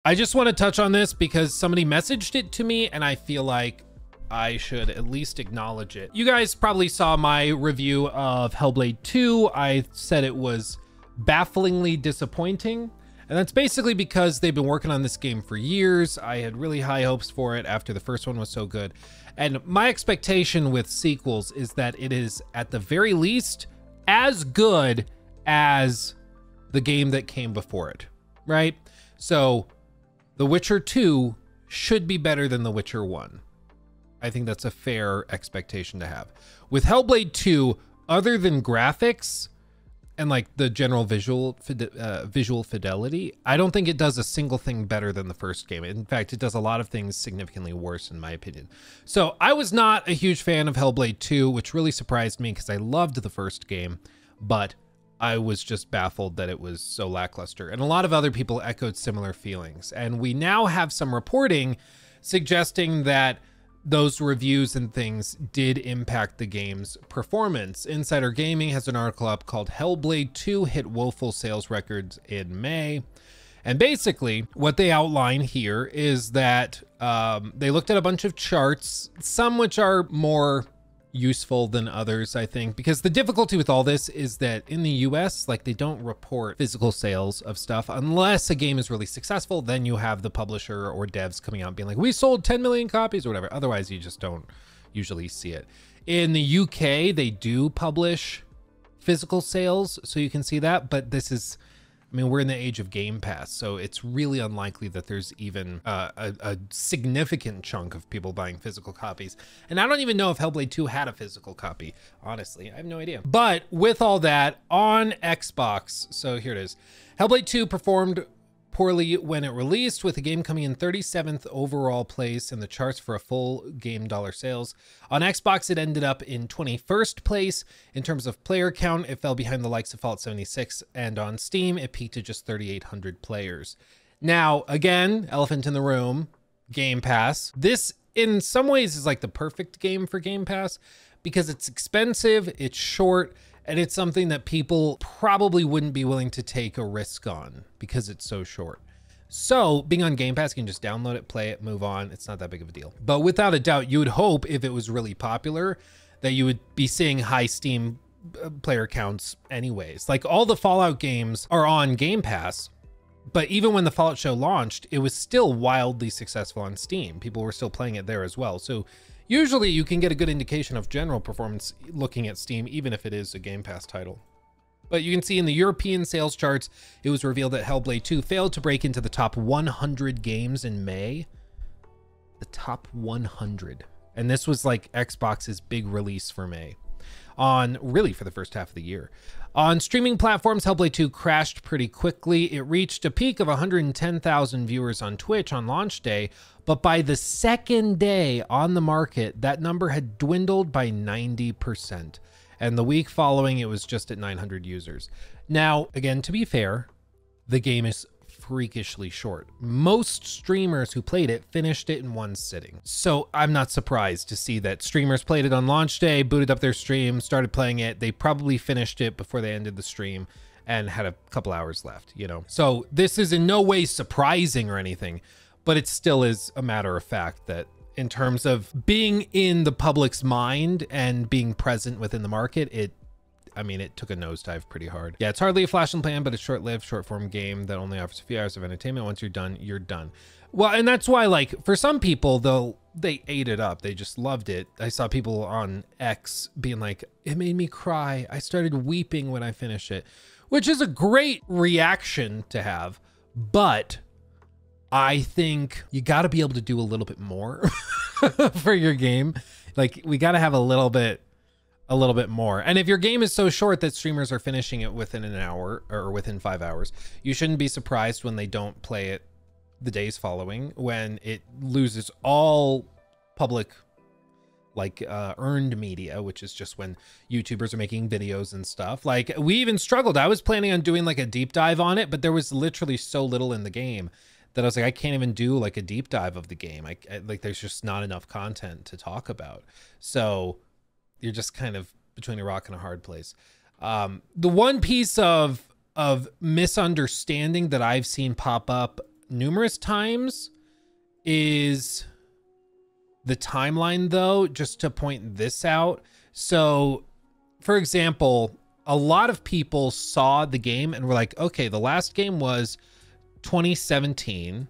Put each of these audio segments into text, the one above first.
I just want to touch on this because somebody messaged it to me and I feel like I should at least acknowledge it. You guys probably saw my review of Hellblade 2. I said it was bafflingly disappointing. And that's basically because they've been working on this game for years. I had really high hopes for it after the first one was so good. And my expectation with sequels is that it is at the very least as good as the game that came before it, right? So The Witcher 2 should be better than The Witcher 1. I think that's a fair expectation to have. With Hellblade 2, other than graphics and like the general visual fidelity, I don't think it does a single thing better than the first game. In fact, it does a lot of things significantly worse in my opinion. So I was not a huge fan of Hellblade 2, which really surprised me because I loved the first game, but I was just baffled that it was so lackluster. And a lot of other people echoed similar feelings. And we now have some reporting suggesting that those reviews and things did impact the game's performance. Insider Gaming has an article up called Hellblade 2 Hit Woeful Sales Records in May. And basically what they outline here is that they looked at a bunch of charts, some which are more useful than others, I think, because the difficulty with all this is that in the US, like, they don't report physical sales of stuff unless a game is really successful. Then you have the publisher or devs coming out and being like, we sold 10 million copies or whatever. Otherwise you just don't usually see it. In the UK, they do publish physical sales, so you can see that, but this is, I mean, we're in the age of Game Pass, so it's really unlikely that there's even a significant chunk of people buying physical copies. And I don't even know if Hellblade 2 had a physical copy, honestly. I have no idea. But with all that, on Xbox, so here it is. Hellblade 2 performed poorly when it released, with the game coming in 37th overall place in the charts for a full game dollar sales. On Xbox, it ended up in 21st place. In terms of player count, it fell behind the likes of Fallout 76, and on Steam, it peaked at just 3,800 players. Now, again, elephant in the room, Game Pass. This, in some ways, is like the perfect game for Game Pass because it's expensive, it's short, and it's something that people probably wouldn't be willing to take a risk on because it's so short. So being on Game Pass, you can just download it, play it, move on. It's not that big of a deal. But without a doubt, you would hope if it was really popular that you would be seeing high Steam player counts anyways. Like, all the Fallout games are on Game Pass, but even when the Fallout show launched, it was still wildly successful on Steam. People were still playing it there as well. So usually you can get a good indication of general performance looking at Steam, even if it is a Game Pass title. But you can see in the European sales charts, it was revealed that Hellblade 2 failed to break into the top 100 games in May. The top 100. And this was like Xbox's big release for May. Really for the first half of the year. On streaming platforms, Hellblade 2 crashed pretty quickly. It reached a peak of 110,000 viewers on Twitch on launch day, but by the second day on the market, that number had dwindled by 90%. And the week following, it was just at 900 users. Now, again, to be fair, the game is freakishly short. Most streamers who played it finished it in one sitting. So I'm not surprised to see that streamers played it on launch day, booted up their stream, started playing it. They probably finished it before they ended the stream and had a couple hours left, you know? So this is in no way surprising or anything, but it still is a matter of fact that in terms of being in the public's mind and being present within the market, it took a nosedive pretty hard. Yeah, it's hardly a flash in the pan, but it's short-lived, short-form game that only offers a few hours of entertainment. Once you're done, you're done. Well, and that's why, like, for some people, they ate it up. They just loved it. I saw people on X being like, it made me cry. I started weeping when I finished it, which is a great reaction to have, but I think you got to be able to do a little bit more for your game. Like, we got to have a little bit more. And if your game is so short that streamers are finishing it within an hour or within 5 hours, you shouldn't be surprised when they don't play it the days following, when it loses all public, like, earned media, which is just when YouTubers are making videos and stuff. Like, we even struggled. I was planning on doing like a deep dive on it, but there was literally so little in the game that I was like, I can't even do like a deep dive of the game. Like, there's just not enough content to talk about. So you're just kind of between a rock and a hard place. The one piece of misunderstanding that I've seen pop up numerous times is the timeline, though, just to point this out. So, for example, a lot of people saw the game and were like, okay, the last game was 2017.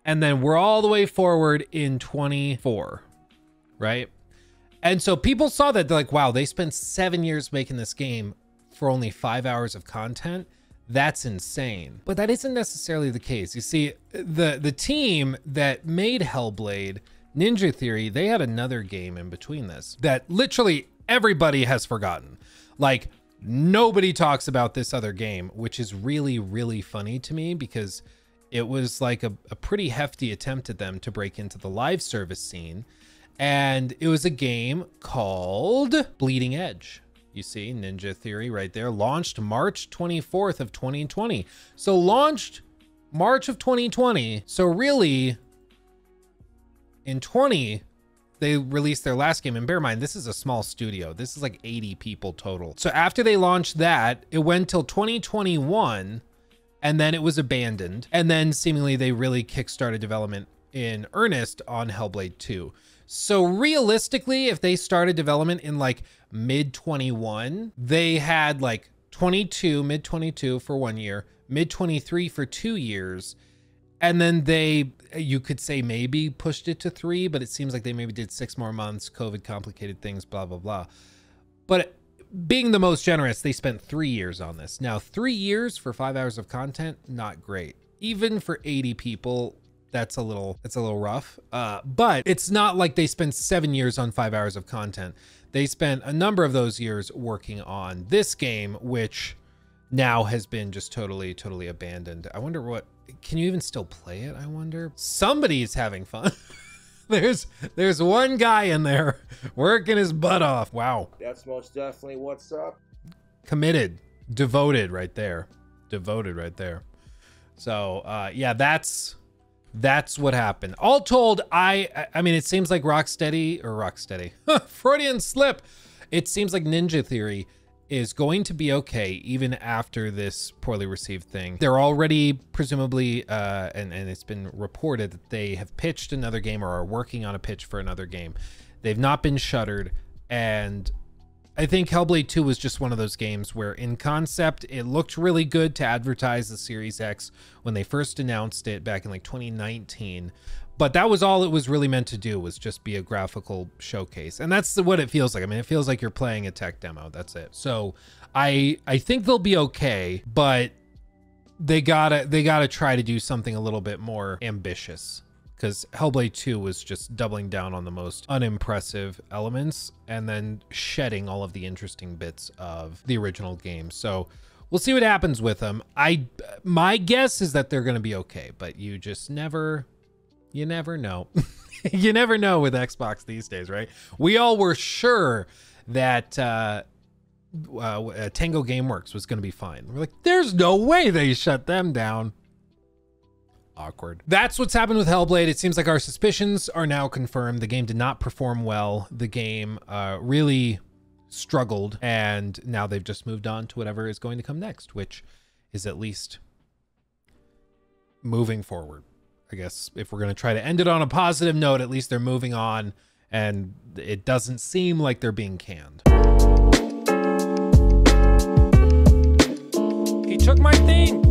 And then we're all the way forward in 24, right? And so people saw that, they're like, wow, they spent 7 years making this game for only 5 hours of content. That's insane. But that isn't necessarily the case. You see, the team that made Hellblade, Ninja Theory, they had another game in between this that literally everybody has forgotten. Like, nobody talks about this other game, which is really, really funny to me, because it was like a pretty hefty attempt at them to break into the live service scene. And it was a game called Bleeding Edge. You see, Ninja Theory right there, launched March 24th of 2020. So launched March of 2020. So really, in 20, they released their last game. And bear in mind, this is a small studio. This is like 80 people total. So after they launched that, it went till 2021, and then it was abandoned. And then seemingly they really kickstarted development in earnest on Hellblade 2. So realistically, if they started development in like mid 21, they had like mid 22 for 1 year, mid 23 for 2 years. And then you could say maybe pushed it to 3, but it seems like they maybe did 6 more months, COVID complicated things, blah, blah, blah. But being the most generous, they spent 3 years on this. Now, 3 years for 5 hours of content, not great. Even for 80 people, it's a little rough. But it's not like they spent 7 years on 5 hours of content. They spent a number of those years working on this game, which now has been just totally abandoned. I wonder can you even still play it? I wonder. Somebody's having fun. There's one guy in there working his butt off. Wow. That's most definitely what's up. Committed, devoted right there. Devoted right there. So yeah, that's what happened. All told, I mean, it seems like Rocksteady, Freudian slip. It seems like Ninja Theory is going to be okay even after this poorly received thing. They're already presumably, and it's been reported that they have pitched another game or are working on a pitch for another game. They've not been shuttered, and I think Hellblade 2 was just one of those games where in concept, it looked really good to advertise the Series X when they first announced it back in like 2019. But that was all it was really meant to do, was just be a graphical showcase. And that's what it feels like. I mean, it feels like you're playing a tech demo. That's it. So I think they'll be okay, but they gotta try to do something a little bit more ambitious, because Hellblade 2 was just doubling down on the most unimpressive elements and then shedding all of the interesting bits of the original game. So we'll see what happens with them. My guess is that they're going to be okay, but you never know. You never know with Xbox these days, right? We all were sure that Tango Gameworks was going to be fine. We're like, there's no way they shut them down. Awkward. That's what's happened with Hellblade. It seems like our suspicions are now confirmed. The game did not perform well. The game really struggled, and now they've just moved on to whatever is going to come next, which is at least moving forward. I guess if we're going to try to end it on a positive note, at least they're moving on, and it doesn't seem like they're being canned. He took my thing.